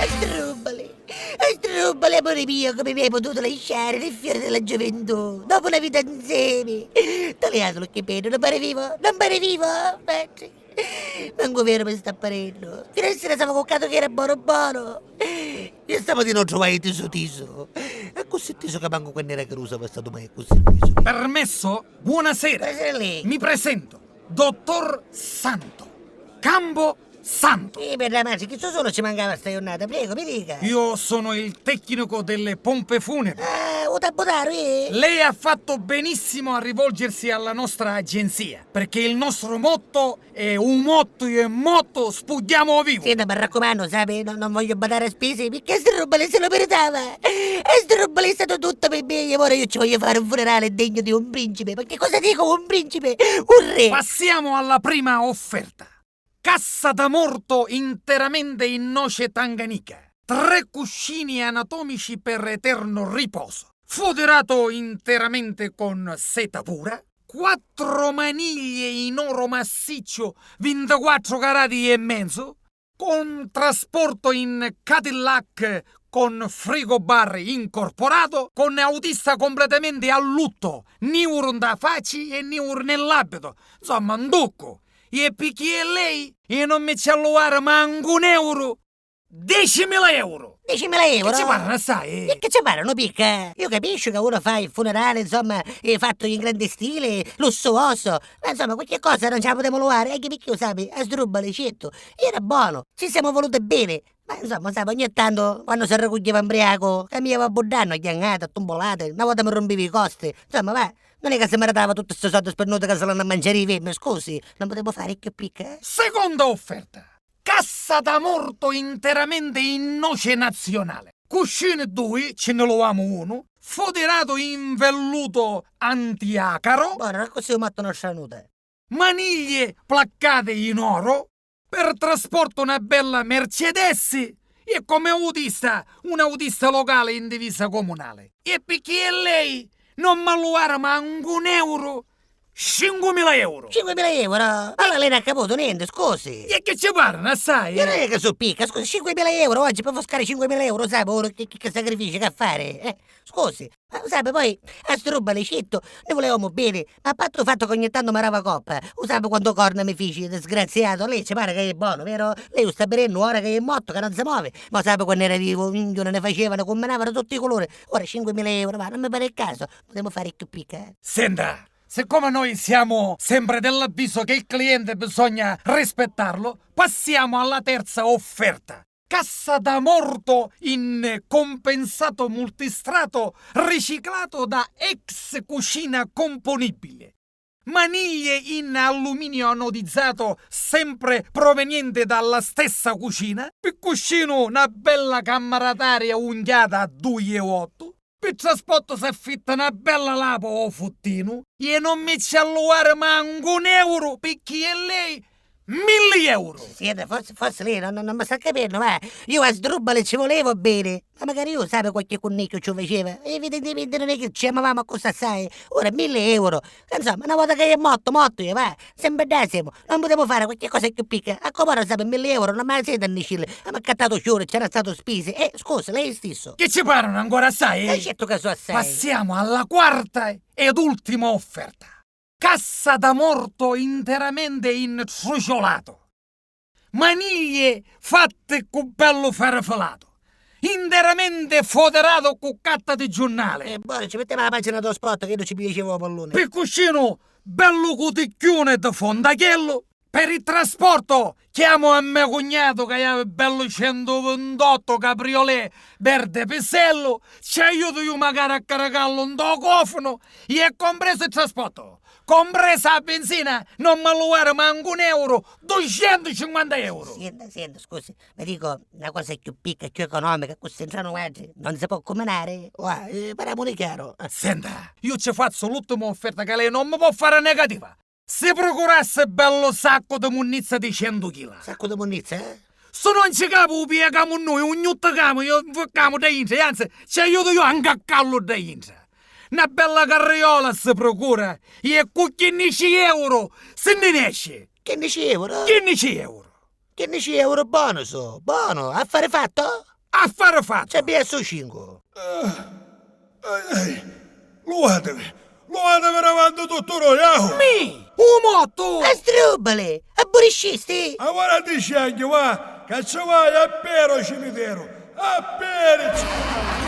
Strubbali, amore mio, come mi hai potuto lasciare nel fiore della gioventù, dopo una vita insieme. Togliatelo che pena, non pare vivo, Patrick. Manco vero mi sta apparendo. Fino a sera stavo coccato che era buono. Io stamattina non trovai il tiso. È così tiso che manco quando era caruso è stato mai così tiso. Permesso? Buonasera. Buonasera a lei. Mi presento, dottor Santo. Campo Santo. Per la madre, che solo ci mancava sta giornata, prego, mi dica. Io sono il tecnico delle pompe funebri. O tabbotaro, Lei ha fatto benissimo a rivolgersi alla nostra agenzia, perché il nostro motto è un motto e motto spugliamo vivo. Sì, no, mi raccomando, sai, non voglio badare a spese, perché sta roba lì se lo meritava. E sta roba lì è stato tutto per me, e ora io ci voglio fare un funerale degno di un principe. Ma che cosa dico, un principe? Un re. Passiamo alla prima offerta. Cassa da morto interamente in noce tanganica. 3 cuscini anatomici per eterno riposo. Foderato interamente con seta pura. 4 maniglie in oro massiccio, 24 carati e mezzo. Con trasporto in Cadillac con frigobar incorporato, con autista completamente a lutto, niur da faci e niur nell'abito. Insomma, un ducco. E picchi e lei e non mi ci alluare manco un euro. 10.000 euro. 10.000 euro? Che ci parlano, sai? E che ci parlano, picca? Io capisco che uno fa il funerale, insomma, fatto in grande stile, lussuoso. Ma insomma, qualche cosa non ce la potevo luare, anche perché, sai, a sdrubbale, certo. Era buono, ci siamo volute bene. Ma insomma, sai, ogni tanto, quando si raccoglieva imbriaco, cambiava a Boddanno, chiangata, tombolate, una volta mi rompevi i costi. Insomma, va, non è che se mi dava tutto questo soldo spernuto che se l'hanno a mangiare i vermi, scusi, non potevo fare che picca? Seconda offerta. Cassa da morto interamente in noce nazionale. Cuscine 2, ce ne lo amo uno. Foderato in velluto antiacaro. Buono, così ho matto una stranuta. Maniglie placcate in oro. Per trasporto una bella Mercedes. E come autista, un autista locale in divisa comunale. E perché lei non mi alluare manco un euro. 5.000 euro. 5.000 euro? Allora lei non ha caputo niente, scusi. E che ci parlano, sai? Io non è che so picca, scusi, 5.000 euro oggi per foscare 5.000 euro, sai, ora che sacrificio che a fare? Scusi, ma sai, poi a sto roba lecetto ne volevamo bene, ma a patto fatto che ogni tanto mi rava coppa, usavo quando corna mi feci, disgraziato, lei ci pare che è buono, vero? Lei sta benendo ora che è morto, che non si muove, ma sai quando era vivo, non ne facevano, combinavano tutti i colori, ora 5.000 euro, ma non mi pare il caso, potremmo fare più picca, Senta, siccome noi siamo sempre dell'avviso che il cliente bisogna rispettarlo, passiamo alla terza offerta. Cassa da morto in compensato multistrato riciclato da ex cucina componibile. Maniglie in alluminio anodizzato sempre proveniente dalla stessa cucina. Per cuscino una bella cammarataria unghiata a 2,8 euro. Per trasporto si affitta una bella lapa o futtino e non mi ci alluare manco un euro perché è lei 1.000 euro. sì, forse lei non mi sta capendo, ma io a sdrubbale ci volevo bene, ma magari io sape qualche connicchio ci faceva, evidentemente non è che ci amavamo a cosa assai, ora 1.000 euro, insomma, una volta che è morto, io, va, sempre decimo, non potevo fare qualche cosa più piccola, a come ora sape 1.000 euro, non me la siete annicille, ma ha cattato sciore, c'era stato spese, scusa, lei stesso. Che ci parlano ancora assai? Certo che so assai. Passiamo alla quarta ed ultima offerta. Cassa da morto interamente in truciolato. Maniglie fatte con bello farfallato. Interamente foderato con catta di giornale. Buono, ci mettiamo la pagina dello spot che io non ci piacevo pallone. Per cuscino, bello cuticchione da fondachello. Per il trasporto, chiamo a mio cognato che aveva bello 128 cabriolet verde pisello, ci aiuto io magari a caricarlo un do cofano e è compreso il trasporto. Compresa la benzina, non mi alluare manco un euro, 250 euro. Senta, scusi, mi dico una cosa più piccola, più economica, questo entrano oggi, non si può combinare? Parliamone chiaro. Senta, io ci faccio l'ultima offerta che lei non mi può fare negativa. Se procurasse bello sacco di munnizia di 100 kg. Sacco di munnizia, Se non ci capo, piegamo noi, un gnuttacamo, io facciamo da intra, anzi, ci aiuto io anche a callo da intra. Una bella carriola si procura e con 15 euro se ne esce. 15 euro? 15 euro. 15 euro buono so, buono, affare fatto? Affare fatto! C'è BS 5. Lo vado avanti tutto noi, Mi! Un motto! A strubbole, abburiscisti? ora ti scegli, va, che ci vai a Pero cimitero, a Perici.